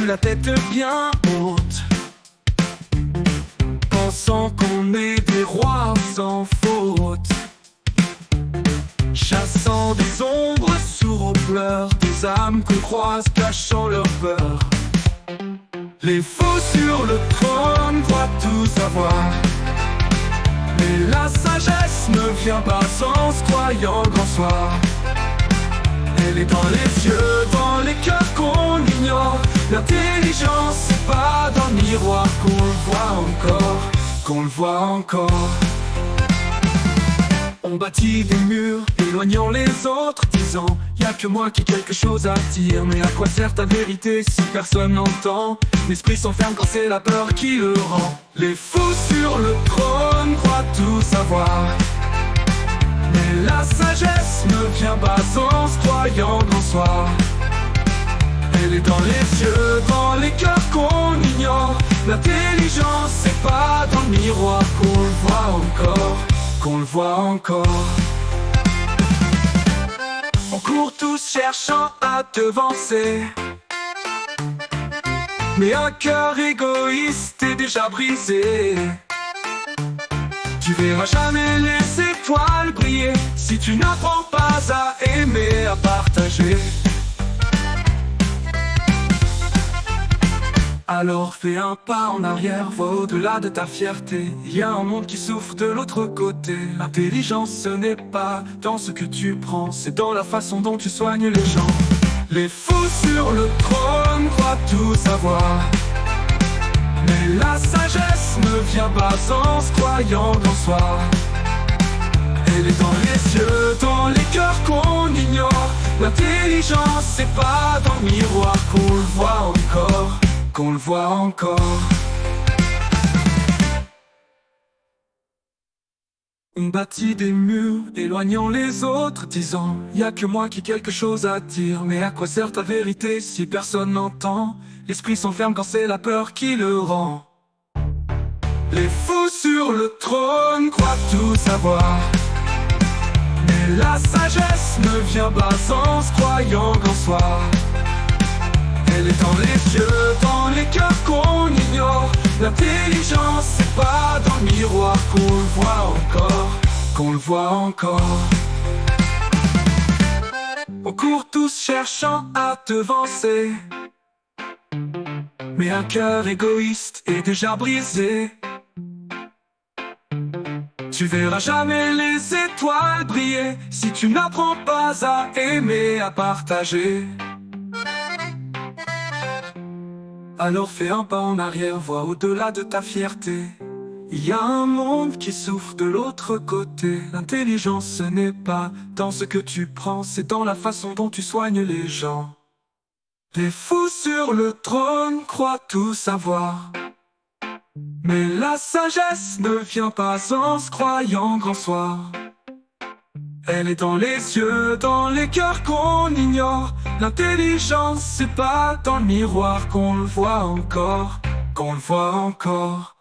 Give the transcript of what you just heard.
la tête bien haute, pensant qu'on est des rois sans faute, chassant des ombres sourds aux pleurs, des âmes que croisent cachant leur peur. Les faux sur le trône croient tout savoir, mais la sagesse ne vient pas sans se croyant grand soir. Elle est dans les yeux, dans les cœurs qu'on ignore. L'intelligence, c'est pas dans le miroir qu'on le voit encore, qu'on le voit encore. On bâtit des murs, éloignant les autres, disant y'a que moi qui ai quelque chose à dire. Mais à quoi sert ta vérité si personne n'entend? L'esprit s'enferme quand c'est la peur qui le rend. Les fous sur le trône croient tout savoir, mais la sagesse ne vient pas sans se croyant grand soir. Elle est dans les yeux, dans les cœurs qu'on ignore. L'intelligence, c'est pas dans le miroir qu'on le voit encore, qu'on le voit encore. On court tous cherchant à devancer, mais un cœur égoïste est déjà brisé. Tu verras jamais les étoiles briller si tu n'apprends pas à aimer, à partager. Alors fais un pas en arrière, vois au-delà de ta fierté. Il y a un monde qui souffre de l'autre côté. L'intelligence, ce n'est pas dans ce que tu prends, c'est dans la façon dont tu soignes les gens. Les fous sur le trône croient tout savoir, mais la sagesse ne vient pas sans se croyant grand soir. Elle est dans les yeux, dans les cœurs qu'on ignore. L'intelligence, c'est pas dans le miroir qu'on le voit encore, qu'on le voit encore. On bâtit des murs, éloignant les autres, disant y'a que moi qui ai quelque chose à dire. Mais à quoi sert ta vérité si personne n'entend? L'esprit s'enferme quand c'est la peur qui le rend. Les fous sur le trône croient tout savoir, mais la sagesse ne vient pas sans se croyant grand soir. Elle est dans les yeux, dans les cœurs qu'on ignore. L'intelligence, c'est pas dans le miroir qu'on le voit encore, qu'on le voit encore. On court tous cherchant à devancer, mais un cœur égoïste est déjà brisé. Tu verras jamais les étoiles briller si tu n'apprends pas à aimer, à partager. Alors fais un pas en arrière, vois au-delà de ta fierté. Il y a un monde qui souffre de l'autre côté. L'intelligence, ce n'est pas dans ce que tu prends, c'est dans la façon dont tu soignes les gens. Les fous sur le trône croient tout savoir, mais la sagesse ne vient pas en se croyant grand soir. Elle est dans les yeux, dans les cœurs qu'on ignore. L'intelligence, c'est pas dans le miroir qu'on le voit encore, qu'on le voit encore.